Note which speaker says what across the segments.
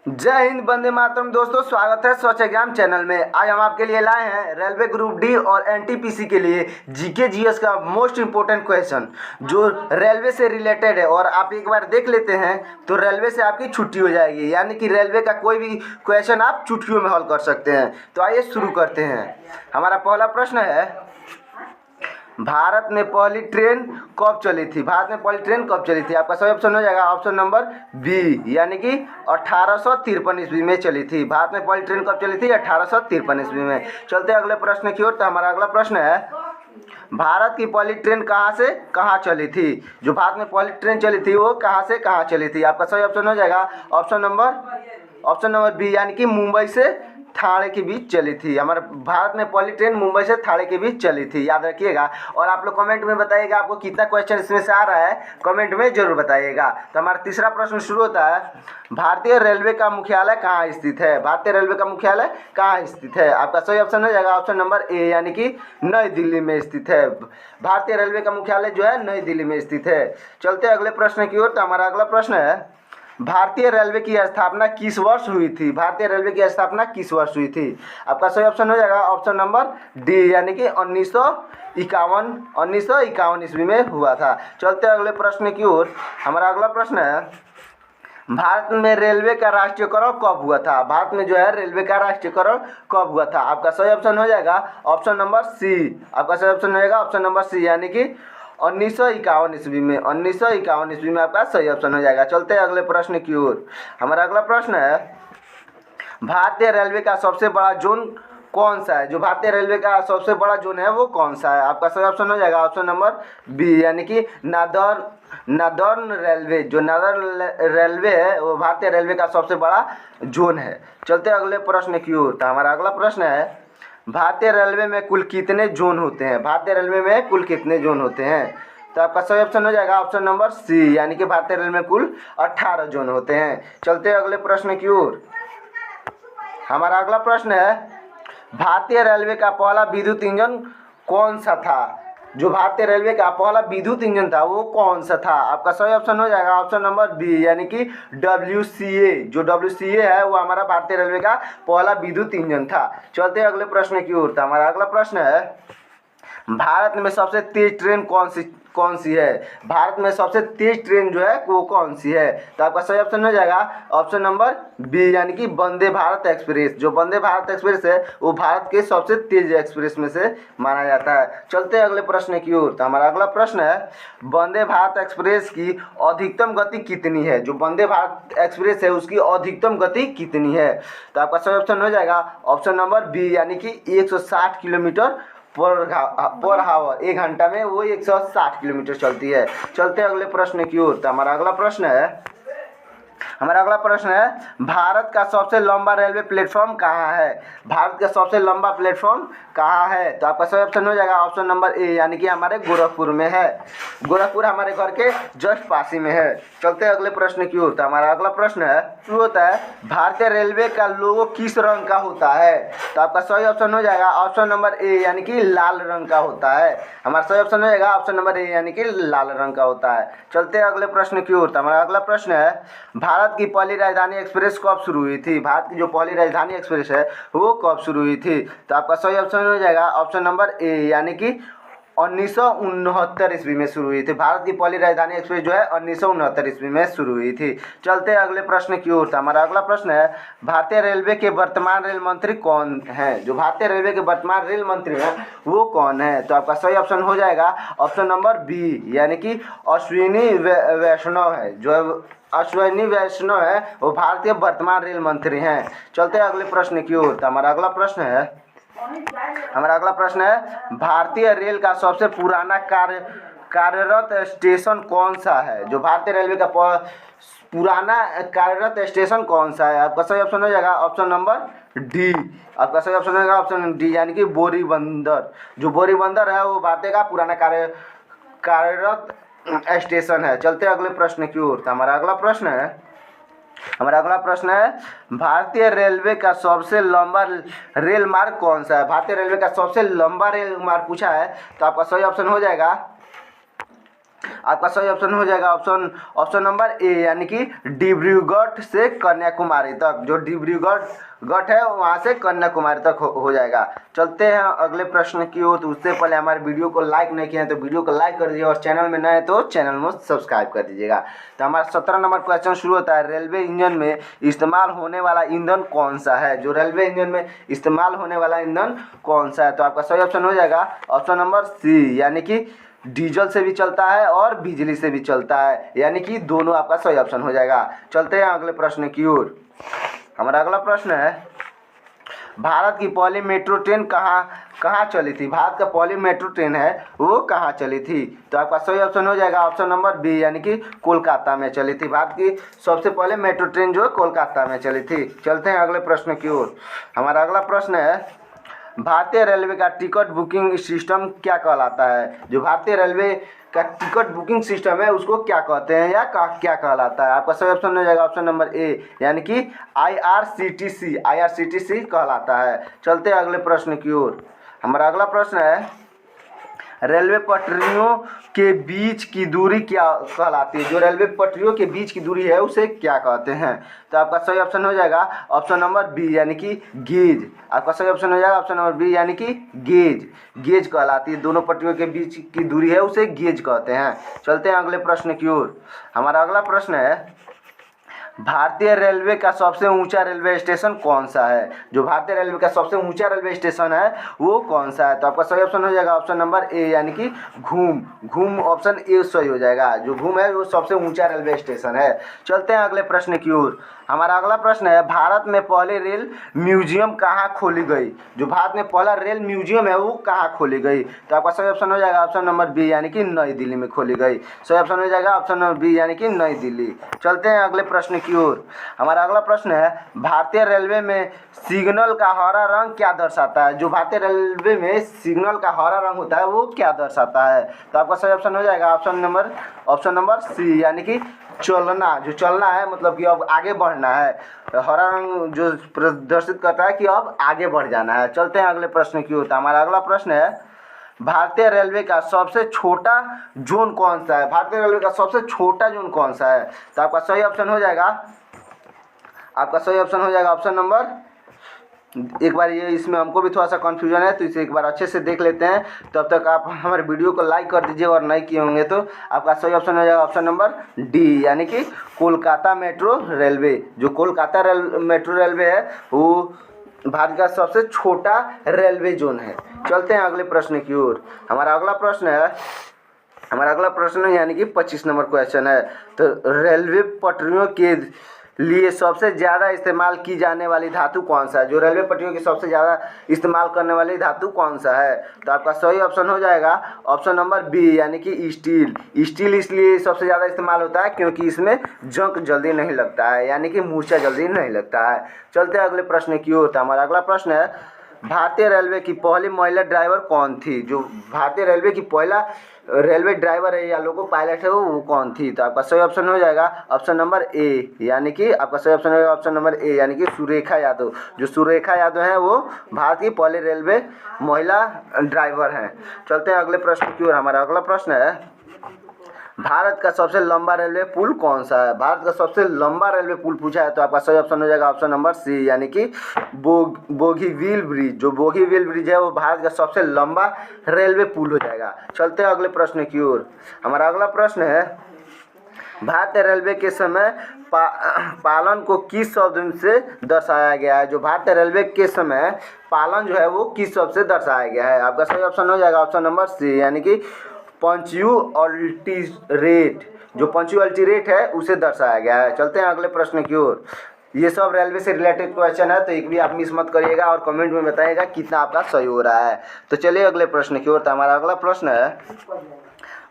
Speaker 1: जय हिंद, वंदे मातरम। दोस्तों, स्वागत है स्वच्छ एग्जाम चैनल में। आज हम आपके लिए लाए हैं रेलवे ग्रुप डी और एनटीपीसी के लिए जीके जीएस का मोस्ट इंपोर्टेंट क्वेश्चन जो रेलवे से रिलेटेड है। और आप एक बार देख लेते हैं तो रेलवे से आपकी छुट्टी हो जाएगी, यानी कि रेलवे का कोई भी क्वेश्चन आप चुटकियों में हल कर सकते हैं। तो आइए शुरू करते हैं। हमारा पहला प्रश्न है, भारत में पहली ट्रेन कब चली थी? भारत में पहली ट्रेन कब चली थी? आपका सही ऑप्शन हो जाएगा ऑप्शन नंबर बी, यानी कि 1853 ईस्वी में चली थी। भारत में पहली ट्रेन कब चली थी? 1853 ईस्वी में। चलते हैं अगले प्रश्न की ओर। तो हमारा अगला प्रश्न है, भारत की पहली ट्रेन कहाँ से कहाँ चली थी? जो भारत में पहली ट्रेन चली थी वो कहाँ से कहाँ चली थी? आपका सही ऑप्शन हो जाएगा ऑप्शन नंबर बी, यानी कि मुंबई से ठाणे के बीच चली थी। हमारे भारत में पहली ट्रेन मुंबई से ठाणे के बीच चली थी, याद रखिएगा। और आप लोग कमेंट में बताइएगा आपको कितना क्वेश्चन इसमें से आ रहा है, कमेंट में जरूर बताइएगा। तो हमारा तीसरा प्रश्न शुरू होता है, भारतीय रेलवे का मुख्यालय कहाँ स्थित है? भारतीय रेलवे का मुख्यालय कहाँ स्थित है? आपका सही ऑप्शन हो जाएगा ऑप्शन नंबर ए, यानी कि नई दिल्ली में स्थित है। भारतीय रेलवे का मुख्यालय जो है नई दिल्ली में स्थित है। चलते अगले प्रश्न की ओर। तो हमारा अगला प्रश्न है, भारतीय रेलवे की स्थापना किस वर्ष हुई थी? भारतीय रेलवे की स्थापना किस वर्ष हुई थी? आपका सही ऑप्शन हो जाएगा ऑप्शन नंबर डी, यानी कि 1951 ईस्वी में हुआ था। चलते अगले प्रश्न की ओर। हमारा अगला प्रश्न है, भारत में रेलवे का राष्ट्रीयकरण कब हुआ था? भारत में जो है रेलवे का राष्ट्रीयकरण कब हुआ था? आपका सही ऑप्शन हो जाएगा ऑप्शन नंबर सी। आपका सही ऑप्शन हो जाएगा ऑप्शन नंबर सी, यानी कि 1951 ईस्वी में। 1951 ईस्वी में आपका सही ऑप्शन हो जाएगा। चलते हैं अगले प्रश्न की ओर। हमारा अगला प्रश्न है, भारतीय रेलवे का सबसे बड़ा जोन कौन सा है? जो भारतीय रेलवे का सबसे बड़ा जोन है वो कौन सा है? आपका सही ऑप्शन हो जाएगा ऑप्शन नंबर बी, यानी कि नादर्न रेलवे। जो नादर्न रेलवे है वो भारतीय रेलवे का सबसे बड़ा जोन है। चलते हैं अगले प्रश्न की ओर। तो हमारा अगला प्रश्न है, भारतीय रेलवे में कुल कितने जोन होते हैं? भारतीय रेलवे में कुल कितने जोन होते हैं? तो आपका सही ऑप्शन हो जाएगा ऑप्शन नंबर सी, यानी कि भारतीय रेलवे में कुल 18 जोन होते हैं। चलते हैं अगले प्रश्न की ओर। हमारा अगला प्रश्न है, भारतीय रेलवे का पहला विद्युत इंजन कौन सा था? जो भारतीय रेलवे का पहला विद्युत इंजन था वो कौन सा था? आपका सही ऑप्शन हो जाएगा ऑप्शन नंबर बी, यानी कि WCA। जो WCA है वो हमारा भारतीय रेलवे का पहला विद्युत इंजन था। चलते हैं अगले प्रश्न की ओर। हमारा अगला प्रश्न है, भारत में सबसे तेज ट्रेन कौन सी है? भारत में सबसे तेज ट्रेन जो है वो कौन सी है? तो आपका सही ऑप्शन हो जाएगा ऑप्शन नंबर बी, यानी कि वंदे भारत एक्सप्रेस। जो वंदे भारत एक्सप्रेस है वो भारत के सबसे तेज एक्सप्रेस में से माना जाता है। चलते हैं अगले प्रश्न की ओर। तो हमारा अगला प्रश्न है, वंदे भारत एक्सप्रेस की अधिकतम गति कितनी है? जो वंदे भारत एक्सप्रेस है उसकी अधिकतम गति कितनी है? तो आपका सही ऑप्शन हो जाएगा ऑप्शन नंबर बी, यानी कि 160 किलोमीटर पर हावर। 1 घंटा में वो 160 किलोमीटर चलती है। चलते हैं अगले प्रश्न की ओर। तो हमारा अगला प्रश्न है, भारत का सबसे लंबा रेलवे प्लेटफॉर्म कहाँ है? भारत का सबसे लंबा प्लेटफॉर्म कहाँ है? तो आपका सही ऑप्शन हो जाएगा ऑप्शन नंबर ए, यानी कि हमारे गोरखपुर में है। गोरखपुर हमारे घर के जस्ट पास ही में है। चलते हैं अगले प्रश्न की ओर। तो हमारा अगला प्रश्न है, वो होता है, भारतीय रेलवे का लोगो किस रंग का होता है? तो आपका सही ऑप्शन हो जाएगा ऑप्शन नंबर ए, यानी कि लाल रंग का होता है। हमारा सही ऑप्शन हो जाएगा ऑप्शन नंबर ए, यानी कि लाल रंग का होता है। चलते हैं अगले प्रश्न की ओर। तो हमारा अगला प्रश्न है, भारत की पहली राजधानी एक्सप्रेस कब शुरू हुई थी? भारत की जो पहली राजधानी एक्सप्रेस है वो कब शुरू हुई थी? तो आपका सही ऑप्शन हो जाएगा ऑप्शन नंबर ए, यानी कि 1969 ईस्वी में शुरू हुई थी। भारत की पहली राजधानी एक्सप्रेस जो है 1969 ईस्वी में शुरू हुई थी। चलते हैं अगले प्रश्न की ओर। हमारा अगला प्रश्न है, भारतीय रेलवे के वर्तमान रेल मंत्री कौन हैं? जो भारतीय रेलवे के वर्तमान रेल मंत्री हैं वो कौन है? तो आपका सही ऑप्शन हो जाएगा ऑप्शन नंबर बी, यानी कि अश्विनी वैष्णव है। जो अश्विनी वैष्णव है वो भारतीय वर्तमान रेल मंत्री हैं। चलते हैं अगले प्रश्न की ओर। हमारा अगला प्रश्न है, भारतीय रेल का सबसे पुराना कार्यरत स्टेशन कौन सा है? जो भारतीय रेलवे का पुराना कार्यरत स्टेशन कौन सा है? आपका सही ऑप्शन हो जाएगा ऑप्शन नंबर डी। आपका सही ऑप्शन हो जाएगा ऑप्शन डी, यानी कि बोरीबंदर। जो बोरीबंदर है वो भारतीय का पुराना कार्यरत स्टेशन है। चलते हैं अगले प्रश्न की ओर। हमारा अगला प्रश्न है, भारतीय रेलवे का सबसे लंबा रेल मार्ग कौन सा है? भारतीय रेलवे का सबसे लंबा रेल मार्ग पूछा है। तो आपका सही ऑप्शन हो जाएगा आपका सही ऑप्शन हो जाएगा ऑप्शन ऑप्शन नंबर ए, यानी कि डिब्रूगढ़ से कन्याकुमारी तक। जो डिब्रूगढ़ है वहाँ से कन्याकुमारी तक हो जाएगा। चलते हैं अगले प्रश्न की ओर। तो उससे पहले हमारे वीडियो को लाइक नहीं किए हैं तो वीडियो को लाइक कर दीजिए, और चैनल में नए हैं तो चैनल में सब्सक्राइब कर दीजिएगा। तो हमारा 17 नंबर क्वेश्चन शुरू होता है, रेलवे इंजन में इस्तेमाल होने वाला ईंधन कौन सा है? जो रेलवे इंजन में इस्तेमाल होने वाला ईंधन कौन सा है? तो आपका सही ऑप्शन हो जाएगा ऑप्शन नंबर सी, यानी कि डीजल से भी चलता है और बिजली से भी चलता है, यानी कि दोनों आपका सही ऑप्शन हो जाएगा। चलते हैं अगले प्रश्न की ओर। हमारा अगला प्रश्न है, भारत की पहली मेट्रो ट्रेन कहाँ चली थी? भारत का पहली मेट्रो ट्रेन है वो कहाँ चली थी? तो आपका सही ऑप्शन हो जाएगा ऑप्शन नंबर बी, यानी कि कोलकाता में चली थी। भारत की सबसे पहले मेट्रो ट्रेन जो है कोलकाता में चली थी। चलते हैं अगले प्रश्न की ओर। हमारा अगला प्रश्न है, भारतीय रेलवे का टिकट बुकिंग सिस्टम क्या कहलाता है? जो भारतीय रेलवे का टिकट बुकिंग सिस्टम है उसको क्या कहते हैं या क्या कहलाता है? आपका सही ऑप्शन हो जाएगा ऑप्शन नंबर ए, यानी कि IRCTC कहलाता है। चलते हैं अगले प्रश्न की ओर। हमारा अगला प्रश्न है, रेलवे पटरियों के बीच की दूरी क्या कहलाती है? जो रेलवे पटरियों के बीच की दूरी है उसे क्या कहते हैं? तो आपका सही ऑप्शन हो जाएगा ऑप्शन नंबर बी, यानी कि गेज। आपका सही ऑप्शन हो जाएगा ऑप्शन नंबर बी, यानी कि गेज कहलाती है। दोनों पटरियों के बीच की दूरी है उसे गेज कहते हैं। चलते हैं अगले प्रश्न की ओर। हमारा अगला प्रश्न है, भारतीय रेलवे का सबसे ऊंचा रेलवे स्टेशन कौन सा है? जो भारतीय रेलवे का सबसे ऊंचा रेलवे स्टेशन है वो कौन सा है? तो आपका सही ऑप्शन हो जाएगा ऑप्शन नंबर ए, यानी कि घूम ऑप्शन ए सही हो जाएगा। जो घूम है वो सबसे ऊंचा रेलवे स्टेशन है। चलते हैं अगले प्रश्न की ओर। हमारा अगला प्रश्न है, भारत में पहले रेल म्यूजियम कहाँ खोली गई? जो भारत में पहला रेल म्यूजियम है वो कहाँ खोली गई? तो आपका सही ऑप्शन हो जाएगा ऑप्शन नंबर बी, यानी कि नई दिल्ली में खोली गई। सही ऑप्शन हो जाएगा ऑप्शन नंबर बी, यानी कि नई दिल्ली। चलते हैं अगले प्रश्न की ओर। हमारा अगला प्रश्न है, भारतीय रेलवे में सिग्नल का हरा रंग क्या दर्शाता है? जो भारतीय रेलवे में सिग्नल का हरा रंग होता है वो क्या दर्शाता है? तो आपका सही ऑप्शन हो जाएगा ऑप्शन नंबर सी, यानी कि चलना। जो चलना है मतलब कि अब आगे बढ़ना है। हरा रंग जो प्रदर्शित करता है कि अब आगे बढ़ जाना है। चलते हैं अगले प्रश्न की ओर। हमारा अगला प्रश्न है, भारतीय रेलवे का सबसे छोटा जोन कौन सा है? भारतीय रेलवे का सबसे छोटा जोन कौन सा है? तो आपका सही ऑप्शन हो जाएगा ऑप्शन नंबर, एक बार ये इसमें हमको भी थोड़ा सा कन्फ्यूजन है तो इसे एक बार अच्छे से देख लेते हैं। तब तक आप हमारे वीडियो को लाइक कर दीजिए, और नहीं किए होंगे तो आपका सही ऑप्शन हो जाएगा ऑप्शन नंबर डी, यानी कि कोलकाता मेट्रो रेलवे। जो कोलकाता मेट्रो रेलवे है वो भारत का सबसे छोटा रेलवे जोन है। चलते हैं अगले प्रश्न की ओर। हमारा अगला प्रश्न यानी कि 25 नंबर क्वेश्चन है। तो रेलवे पटरियों के लिए सबसे ज़्यादा इस्तेमाल की जाने वाली धातु कौन सा है? जो रेलवे पटरियों की सबसे ज़्यादा इस्तेमाल करने वाली धातु कौन सा है? तो आपका सही ऑप्शन हो जाएगा ऑप्शन नंबर बी, यानी कि स्टील इसलिए सबसे ज़्यादा इस्तेमाल होता है क्योंकि इसमें जंग जल्दी नहीं लगता है, यानी कि मूर्छा जल्दी नहीं लगता है। चलते हैं अगले प्रश्न की ओर। हमारा अगला प्रश्न है, भारतीय रेलवे की पहली महिला ड्राइवर कौन थी? जो भारतीय रेलवे की पहला रेलवे ड्राइवर है या लोको पायलट है वो कौन थी? तो आपका सही ऑप्शन हो जाएगा ऑप्शन नंबर ए, यानी कि आपका सही ऑप्शन होगा ऑप्शन नंबर ए, यानी कि सुरेखा यादव। जो सुरेखा यादव है वो भारत की पहली रेलवे महिला ड्राइवर हैं। चलते हैं अगले प्रश्न की ओर। हमारा अगला प्रश्न है, भारत का सबसे लंबा रेलवे पुल कौन सा है? भारत का सबसे लंबा रेलवे पुल पूछा है तो आपका सही ऑप्शन हो जाएगा ऑप्शन नंबर सी, यानी कि बोगीबील ब्रिज। जो बोगीबील ब्रिज है वो भारत का सबसे लंबा रेलवे पुल हो जाएगा। चलते हैं अगले प्रश्न की ओर। हमारा अगला प्रश्न है, भारतीय रेलवे के समय पालन को किस शब्द से दर्शाया गया है? जो भारतीय रेलवे के समय पालन जो है वो किस शब्द से दर्शाया गया है? आपका सही ऑप्शन हो जाएगा ऑप्शन नंबर सी, यानी कि पंक्चुअलिटी रेट। जो पंक्चुअलिटी रेट है उसे दर्शाया गया है। चलते हैं अगले प्रश्न की ओर। ये सब रेलवे से रिलेटेड क्वेश्चन है तो एक भी आप मिस मत करिएगा और कमेंट में बताइएगा कितना आपका सही हो रहा है। तो चलिए अगले प्रश्न की ओर। तो हमारा अगला प्रश्न है,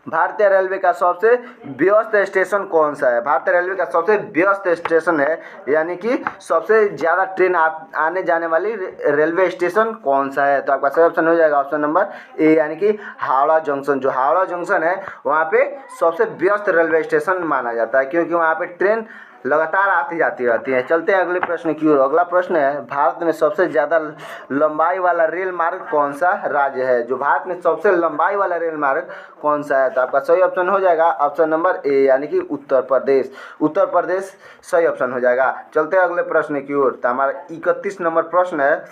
Speaker 1: भारतीय रेलवे का सबसे व्यस्त स्टेशन कौन सा है? भारतीय रेलवे का सबसे व्यस्त स्टेशन है, यानी कि सबसे ज़्यादा ट्रेन आने जाने वाली रेलवे स्टेशन कौन सा है? तो आपका सही ऑप्शन हो जाएगा ऑप्शन नंबर ए, यानी कि हावड़ा जंक्शन। जो हावड़ा जंक्शन है वहाँ पे सबसे व्यस्त रेलवे स्टेशन माना जाता है क्योंकि वहाँ पे ट्रेन लगातार आती जाती रहती हैं। चलते हैं अगले प्रश्न की ओर। अगला प्रश्न है, भारत में सबसे ज़्यादा लंबाई वाला रेल मार्ग कौन सा राज्य है? जो भारत में सबसे लंबाई वाला रेल मार्ग कौन सा है? तो आपका सही ऑप्शन हो जाएगा ऑप्शन नंबर ए यानी कि उत्तर प्रदेश। उत्तर प्रदेश सही ऑप्शन हो जाएगा। चलते हैं अगले प्रश्न की ओर। तो हमारा 31 नंबर प्रश्न है,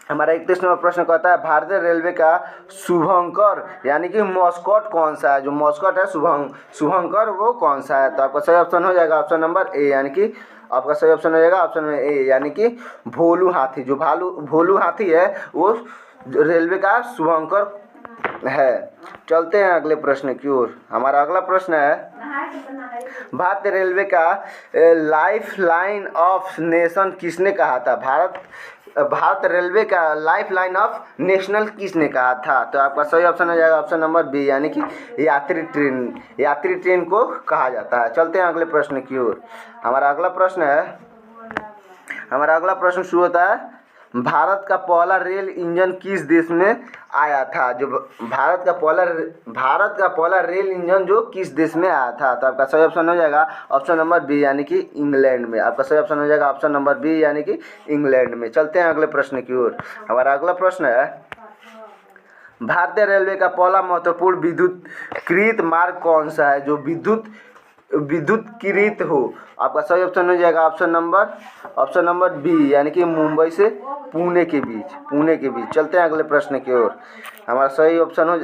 Speaker 1: हमारा 31 नंबर प्रश्न कहता है, भारतीय रेलवे का शुभंकर यानी कि मॉस्कॉट कौन सा है? जो मॉस्कॉट है शुभंकर वो कौन सा है? तो आपका सही ऑप्शन हो जाएगा ऑप्शन नंबर ए यानी कि आपका सही ऑप्शन हो जाएगा ऑप्शन में ए यानी कि भोलू हाथी। जो भोलू हाथी है वो रेलवे का शुभंकर है। चलते हैं अगले प्रश्न की ओर। हमारा अगला प्रश्न है, भारतीय रेलवे का लाइफ लाइन ऑफ नेशन किसने कहा था? भारत रेलवे का लाइफ लाइन ऑफ नेशनल किसने कहा था? तो आपका सही ऑप्शन हो जाएगा ऑप्शन नंबर बी यानी कि यात्री ट्रेन को कहा जाता है। चलते हैं अगले प्रश्न की ओर। हमारा अगला प्रश्न शुरू होता है, भारत का पहला रेल इंजन किस देश में आया था? जो भारत का पहला रेल इंजन जो किस देश में आया था? तो आपका सही ऑप्शन हो जाएगा ऑप्शन नंबर बी यानी कि इंग्लैंड में। आपका सही ऑप्शन हो जाएगा ऑप्शन नंबर बी यानी कि इंग्लैंड में। चलते हैं अगले प्रश्न की ओर। हमारा अगला प्रश्न है, भारतीय रेलवे का पहला महत्वपूर्ण विद्युतीकृत मार्ग कौन सा है? जो विद्युतीकृत हो। आपका सही ऑप्शन हो जाएगा ऑप्शन नंबर बी यानी कि मुंबई से पुणे के बीच। चलते हैं अगले प्रश्न की ओर। हमारा सही ऑप्शन हो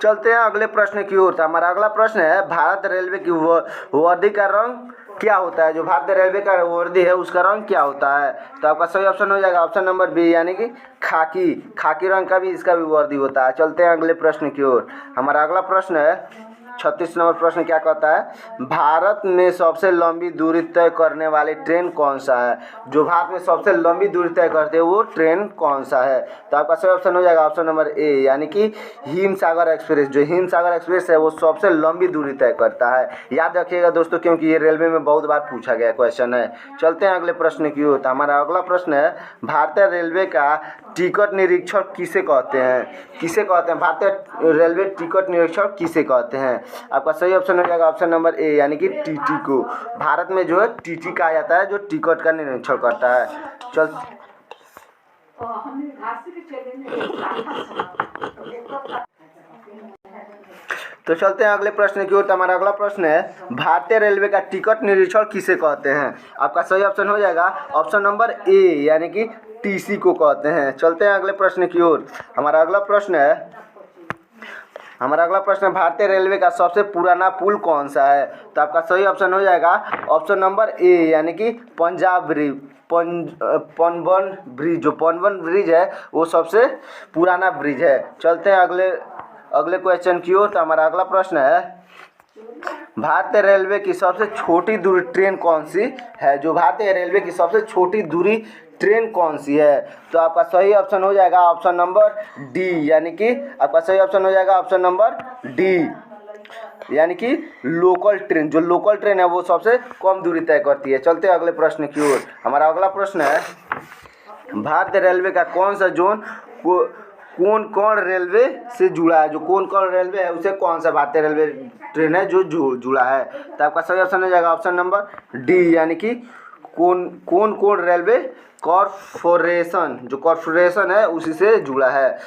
Speaker 1: चलते हैं अगले प्रश्न की ओर। तो हमारा अगला प्रश्न है, भारत रेलवे की वर्दी का रंग क्या होता है? जो भारतीय रेलवे का वर्दी है उसका रंग क्या होता है? तो आपका सही ऑप्शन हो जाएगा ऑप्शन नंबर बी यानी कि खाकी रंग का भी इसका भी वर्दी होता है। चलते हैं अगले प्रश्न की ओर। हमारा अगला प्रश्न है, 36 नंबर प्रश्न क्या कहता है, भारत में सबसे लंबी दूरी तय करने वाली ट्रेन कौन सा है? जो भारत में सबसे लंबी दूरी तय करते हैं वो ट्रेन कौन सा है? तो आपका सही ऑप्शन हो जाएगा ऑप्शन नंबर ए यानी कि हिमसागर एक्सप्रेस। जो हिमसागर एक्सप्रेस है वो सबसे लंबी दूरी तय करता है। याद रखिएगा दोस्तों, क्योंकि ये रेलवे में बहुत बार पूछा गया क्वेश्चन है। चलते हैं अगले प्रश्न की ओर। हमारा अगला प्रश्न है, भारतीय रेलवे का टिकट निरीक्षक किसे कहते हैं? भारतीय रेलवे टिकट निरीक्षक किसे कहते हैं? आपका सही ऑप्शन हो जाएगा ऑप्शन नंबर ए यानी कि टीटी को। भारत में जो है टीटी कहा जाता है जो टिकट का निरीक्षण करता है। तो चलते हैं अगले प्रश्न की ओर। हमारा अगला प्रश्न है, भारतीय रेलवे का टिकट निरीक्षण किसे कहते हैं? आपका सही ऑप्शन हो जाएगा ऑप्शन नंबर ए यानी कि टीसी को कहते हैं। चलते हैं अगले प्रश्न की ओर। हमारा अगला प्रश्न है, भारतीय रेलवे का सबसे पुराना पुल कौन सा है? तो आपका सही ऑप्शन हो जाएगा ऑप्शन नंबर ए यानी कि पनबन ब्रिज। जो पनबन ब्रिज है वो सबसे पुराना ब्रिज है। चलते हैं अगले क्वेश्चन की ओर। तो हमारा अगला प्रश्न है, भारतीय रेलवे की सबसे छोटी दूरी ट्रेन कौन सी है? जो भारतीय रेलवे की सबसे छोटी दूरी ट्रेन कौन सी है? तो आपका सही ऑप्शन हो जाएगा ऑप्शन नंबर डी यानी कि आपका सही ऑप्शन हो जाएगा ऑप्शन नंबर डी यानी कि लोकल ट्रेन। जो लोकल ट्रेन है वो सबसे कम दूरी तय करती है। चलते हैं अगले प्रश्न की ओर। हमारा अगला प्रश्न है, भारतीय रेलवे का कौन सा जोन कौन रेलवे से जुड़ा है? जो कौन रेलवे है उसे कौन सा भारतीय रेलवे ट्रेन है जो जुड़ा है? तो आपका सही ऑप्शन हो जाएगा ऑप्शन नंबर डी यानी कि कौन रेलवे कॉर्पोरेशन। जो कॉर्पोरेशन है उसी से जुड़ा है।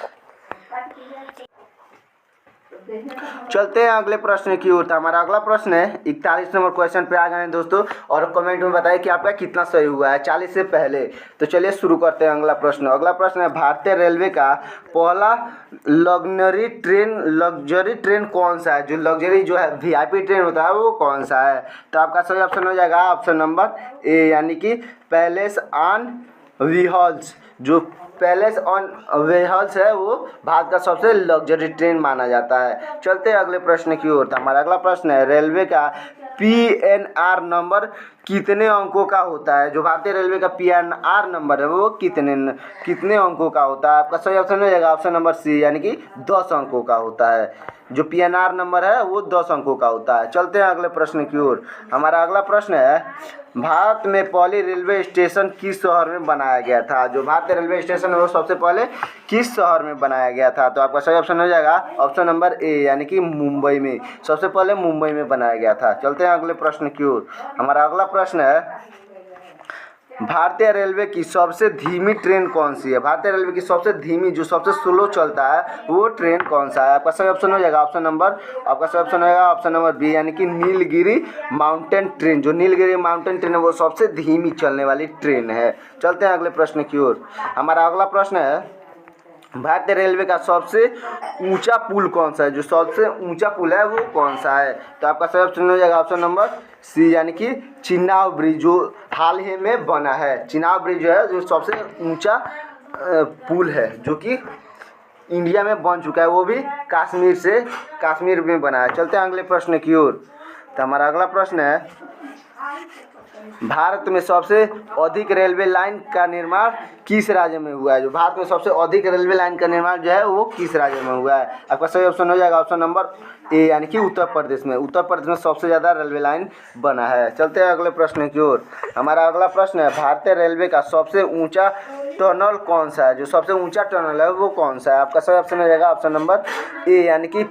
Speaker 1: चलते हैं अगले प्रश्न की ओर। हमारा अगला प्रश्न है, 41 नंबर क्वेश्चन पे आ गए हैं दोस्तों, और कमेंट में बताइए कि आपका कितना सही हुआ है 40 से पहले। तो चलिए शुरू करते हैं अगला प्रश्न। अगला प्रश्न है, भारतीय रेलवे का पहला लग्जरी ट्रेन कौन सा है? जो लग्जरी जो है वीआईपी ट्रेन होता है वो कौन सा है? तो आपका सही ऑप्शन हो जाएगा ऑप्शन नंबर ए यानी कि पैलेस ऑन व्हील्स। जो पैलेस ऑन व्हील्स है वो भारत का सबसे लग्जरी ट्रेन माना जाता है। चलते हैं अगले प्रश्न की ओर। हमारा अगला प्रश्न है, रेलवे का पीएनआर नंबर कितने अंकों का होता है? जो भारतीय रेलवे का पीएनआर नंबर है वो कितने अंकों का होता है? आपका सही ऑप्शन हो जाएगा ऑप्शन नंबर सी यानी कि 10 अंकों का होता है। जो PNR नंबर है वो 10 अंकों का होता है। चलते हैं अगले प्रश्न की ओर। हमारा अगला प्रश्न है, भारत में पहली रेलवे स्टेशन किस शहर में बनाया गया था? जो भारतीय रेलवे स्टेशन है वो सबसे पहले किस शहर में बनाया गया था? तो आपका सही ऑप्शन हो जाएगा ऑप्शन नंबर ए, यानी कि मुंबई में। सबसे पहले मुंबई में बनाया गया था। चलते हैं अगले प्रश्न की ओर। हमारा अगला प्रश्न है, भारतीय रेलवे की सबसे धीमी ट्रेन कौन सी है? भारतीय रेलवे की सबसे धीमी, जो सबसे स्लो चलता है, वो ट्रेन कौन सा है? आपका सही ऑप्शन हो जाएगा ऑप्शन नंबर बी, यानी कि नीलगिरी माउंटेन ट्रेन। जो नीलगिरी माउंटेन ट्रेन है वो सबसे धीमी चलने वाली ट्रेन है। चलते हैं अगले प्रश्न की ओर। हमारा अगला प्रश्न है, भारतीय रेलवे का सबसे ऊंचा पुल कौन सा है? जो सबसे ऊंचा पुल है वो कौन सा है? तो आपका सही ऑप्शन हो जाएगा ऑप्शन नंबर सी, यानी कि चिनाब ब्रिज, जो हाल ही में बना है। चिनाब ब्रिज जो है जो सबसे ऊंचा पुल है जो कि इंडिया में बन चुका है, वो भी कश्मीर में बना है। चलते हैं अगले प्रश्न की ओर। तो हमारा अगला प्रश्न है, भारत में सबसे अधिक रेलवे लाइन का निर्माण किस राज्य में हुआ है? जो भारत में सबसे अधिक रेलवे लाइन का निर्माण जो है वो किस राज्य में हुआ है? आपका सही ऑप्शन हो जाएगा ऑप्शन नंबर ए, यानी कि उत्तर प्रदेश में। उत्तर प्रदेश में सबसे ज़्यादा रेलवे लाइन बना है। चलते हैं अगले प्रश्न की ओर। हमारा अगला प्रश्न है, भारतीय रेलवे का सबसे ऊंचा टनल कौन सा है? जो सबसे ऊंचा टनल है वो कौन सा है? आपका सही ऑप्शन हो जाएगा ऑप्शन नंबर ए, यानी कि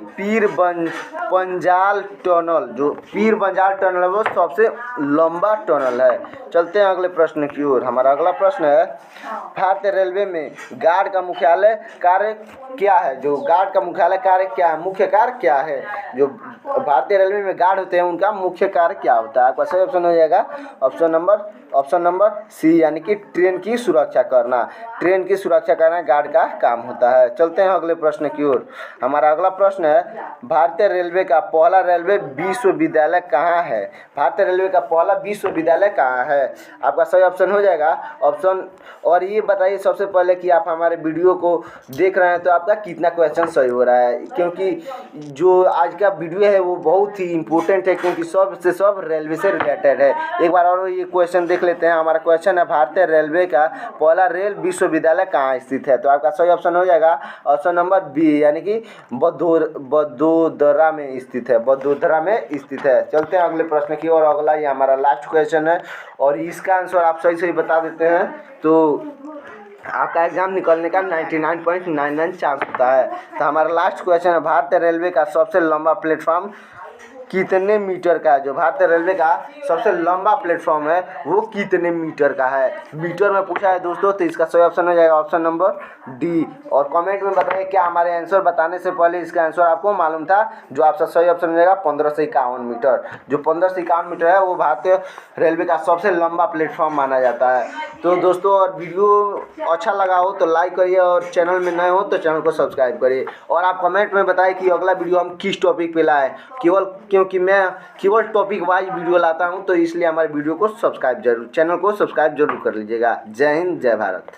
Speaker 1: पंजाल टनल। जो पीर बंजाल टनल है वो सबसे लंबा टनल है। चलते हैं अगले प्रश्न की ओर। हमारा अगला प्रश्न है, भारतीय रेलवे में गार्ड का मुख्यालय कार्य क्या है? जो गार्ड का मुख्यालय कार्य क्या है, मुख्य कार्य क्या है? जो भारतीय रेलवे में गार्ड होते हैं उनका मुख्य कार्य क्या होता है? आपका सही ऑप्शन हो जाएगा ऑप्शन नंबर सी, यानी कि ट्रेन की सुरक्षा करना। ट्रेन की सुरक्षा करना गार्ड का काम होता है। चलते हैं अगले प्रश्न की ओर। हमारा अगला प्रश्न है, भारतीय रेलवे का पहला रेलवे विश्वविद्यालय कहाँ है? भारतीय रेलवे का पहला विश्वविद्यालय कहाँ है? आपका सही ऑप्शन हो जाएगा ऑप्शन। और ये बताइए सबसे पहले कि आप हमारे वीडियो को देख रहे हैं तो आपका कितना क्वेश्चन सही हो रहा है, क्योंकि जो आज का वीडियो है वो बहुत ही इम्पोर्टेंट है, क्योंकि सब रेलवे से रिलेटेड है। एक बार और ये क्वेश्चन देख लेते हैं। हमारा क्वेश्चन है, भारतीय रेलवे का पहला रेल विश्वविद्यालय कहाँ स्थित है? तो आपका सही ऑप्शन हो जाएगा ऑप्शन नंबर बी, यानी कि बड़ोदरा में स्थित है। चलते हैं अगले प्रश्न की और। अगला ये हमारा लास्ट क्वेश्चन है और इसका आंसर आप सही बता देते हैं तो आपका एग्जाम निकलने का 99.99 चांस होता है। तो हमारा लास्ट क्वेश्चन है, भारतीय रेलवे का सबसे लंबा प्लेटफॉर्म कितने मीटर का है? जो भारतीय रेलवे का सबसे लंबा प्लेटफॉर्म है वो कितने मीटर का है? मीटर में पूछा है दोस्तों, तो इसका सही ऑप्शन हो जाएगा ऑप्शन नंबर डी। और कमेंट में बताइए क्या हमारे आंसर बताने से पहले इसका आंसर आपको मालूम था? जो आपका सही ऑप्शन हो जाएगा 1551 मीटर। जो 1551 मीटर है वो भारतीय रेलवे का सबसे लंबा प्लेटफॉर्म माना जाता है। तो दोस्तों, और वीडियो अच्छा लगा हो तो लाइक करिए और चैनल में नए हो तो चैनल को सब्सक्राइब करिए। और आप कमेंट में बताइए कि अगला वीडियो हम किस टॉपिक पे लाएँ, क्योंकि मैं केवल टॉपिक वाइज वीडियो लाता हूं, तो इसलिए हमारे वीडियो को चैनल को सब्सक्राइब जरूर कर लीजिएगा। जय हिंद, जय भारत।